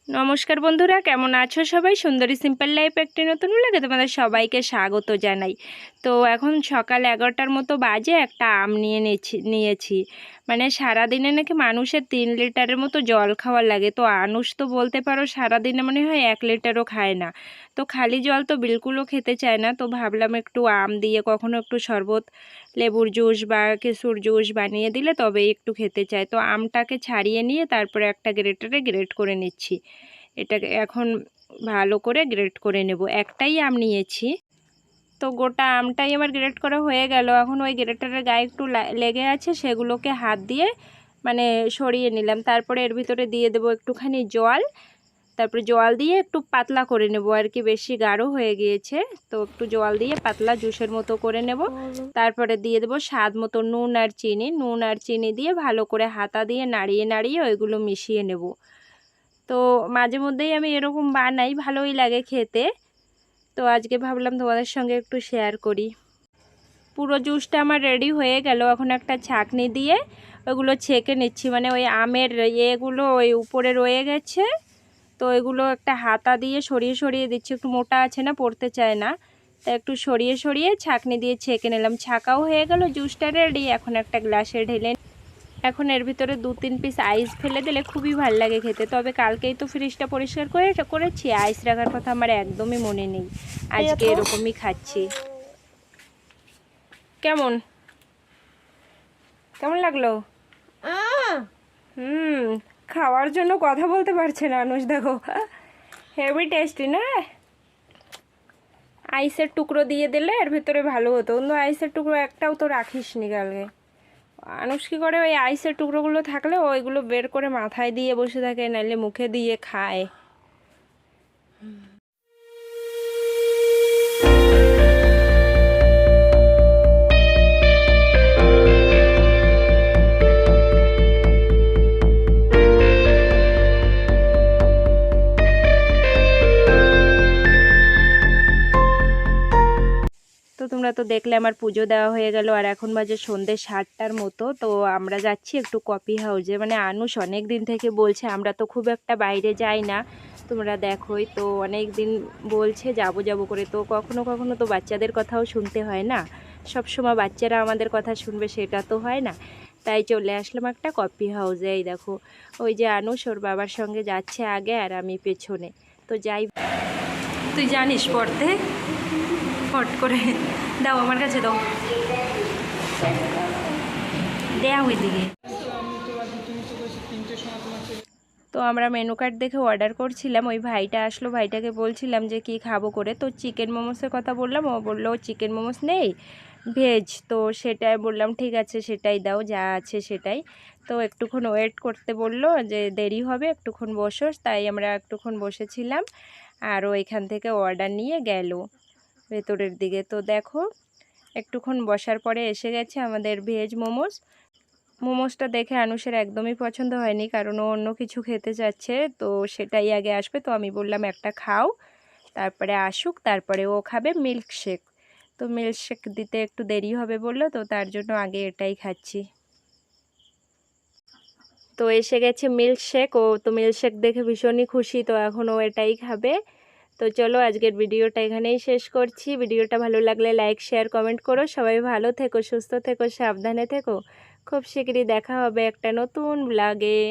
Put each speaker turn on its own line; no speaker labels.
নমস্কার বন্ধুরা, কেমন আছো সবাই? সুন্দরী সিম্পল লাইফ একটি নতুন ব্লগে তোমাদের সবাইকে স্বাগত জানাই। তো এখন সকাল 11টার মতো বাজে, একটা আম নিয়েছি। মানে সারাদিনে নাকি মানুষের 3 লিটারের মতো জল খাওয়ার লাগে। তো আনুষ তো বলতে পারো সারাদিনে মনে হয় 1 লিটারও খায় না। তো খালি জল তো বিলকুলও খেতে চায় না। তো ভাবলাম একটু আম দিয়ে কখনো একটু শরবত, লেবুর জুস বা কেশুর জুস বানিয়ে দিলে তবেই একটু খেতে চায়। তো আমটাকে ছাড়িয়ে নিয়ে তারপরে একটা গ্রেটারে গ্রেট করে নিচ্ছি। এটাকে এখন ভালো করে গ্রেট করে নেব। একটাই আম নিয়েছি, তো গোটা আমটাই আমার গ্রেট করা হয়ে গেল। এখন ওই গ্রেটারের গায়ে একটু লেগে আছে, সেগুলোকে হাত দিয়ে মানে সরিয়ে নিলাম। তারপরে এর ভিতরে দিয়ে দেবো একটুখানি জল। তারপরে জল দিয়ে একটু পাতলা করে নেব আর কি, বেশি গাঢ় হয়ে গিয়েছে। তো একটু জল দিয়ে পাতলা জুসের মতো করে নেব। তারপরে দিয়ে দেবো স্বাদ মতো নুন আর চিনি দিয়ে ভালো করে হাতা দিয়ে নাড়িয়ে নাড়িয়ে ওইগুলো মিশিয়ে নেব। তো মাঝে মধ্যেই আমি এরকম বানাই, ভালোই লাগে খেতে। তো আজকে ভাবলাম তোমাদের সঙ্গে একটু শেয়ার করি। পুরো জুসটা আমার রেডি হয়ে গেল। এখন একটা ছাঁকনি দিয়ে ওইগুলো ছেঁকে নিচ্ছি। মানে ওই আমের ইয়েগুলো ওই উপরে রয়ে গেছে, তো এগুলো একটা হাতা দিয়ে সরিয়ে সরিয়ে দিচ্ছি। একটু মোটা আছে না, পড়তে চায় না, তা একটু সরিয়ে সরিয়ে ছাঁকনি দিয়ে ছেঁকে নিলাম। ছাঁকাও হয়ে গেল, জুসটা রেডি। এখন একটা গ্লাসে ঢেলে এখন এর ভিতরে 2-3 পিস আইস ফেলে দিলে খুবই ভালো লাগে খেতে। তবে কালকেই তো ফ্রিজটা পরিষ্কার করেছি, আইস রাখার কথা আমার একদমই মনে নেই। আজকে এরকমই খাচ্ছি। কেমন কেমন লাগলো? হুম, খাওয়ার জন্য কথা বলতে পারছে না আনুষ, দেখো। হেভি টেস্টি না? আইসের টুকরো দিয়ে দিলে এর ভিতরে ভালো হতো, কিন্তু আইসের টুকরো একটাও তো রাখিস নি কালকে। আনুষ কি করে, ওই আইসের টুকরোগুলো থাকলে ওইগুলো বের করে মাথায় দিয়ে বসে থাকে, নাহলে মুখে দিয়ে খায়। তো তোমরা তো দেখলে আমার পুজো দেওয়া হয়ে গেল, আর এখন বাজে সন্ধ্যে 7টার মতো। তো আমরা যাচ্ছি একটু কফি হাউসে। মানে আনুষ অনেক দিন থেকে বলছে, আমরা তো খুব একটা বাইরে যাই না, তোমরা দেখোই তো, অনেক দিন বলছে যাব যাব করে। তো কখনো কখনো তো বাচ্চাদের কথাও শুনতে হয় না, সব সময় বাচ্চারা আমাদের কথা শুনবে সেটা তো হয় না। তাই চলে আসলাম একটা কফি হাউসে। এই দেখো, ওই যে আনুষ ওর বাবার সঙ্গে যাচ্ছে আগে, আর আমি পেছনে। তো যাই, তুই জানিস পড়তে? ফট করে দাও, আমার কাছে দাও, দেয়া ওইদিকে। তো আমরা মেনু কার্ড দেখে অর্ডার করছিলাম। ওই ভাইটা আসলো, ভাইটাকে বলছিলাম যে কি খাবো করে। তো চিকেন মোমোসের কথা বললাম, ও বললো চিকেন মোমোস নেই, ভেজ। তো সেটাই বললাম ঠিক আছে, সেটাই দাও, যা আছে সেটাই। তো একটুক্ষণ ওয়েট করতে বললো, যে দেরি হবে, একটুক্ষণ বসো। তাই আমরা একটুক্ষণ বসেছিলাম, আর ওইখান থেকে অর্ডার নিয়ে গেল ভেতরের দিকে। তো দেখো, একটুক্ষণ বসার পরে এসে গেছে আমাদের ভেজ মোমোস। মোমোসটা দেখে আনুষের একদমই পছন্দ হয়নি, কারণ ও অন্য কিছু খেতে চাচ্ছে, তো সেটাই আগে আসবে। তো আমি বললাম একটা খাও, তারপরে আসুক, তারপরে ও খাবে মিল্কশেক। তো মিল্কশেক দিতে একটু দেরি হবে বললো, তো তার জন্য আগে এটাই খাচ্ছি। তো এসে গেছে মিল্কশেক, ও তো মিল্কশেক দেখে ভীষণই খুশি, তো এখন ও এটাই খাবে। তো চলো, আজকের ভিডিওটা এখানেই শেষ করছি। ভিডিওটা ভালো লাগলে লাইক, শেয়ার, কমেন্ট করো। সবাই ভালো থেকো, সুস্থ থেকো, সাবধানে থেকো। খুব শীঘ্রই দেখা হবে একটা নতুন ব্লগে।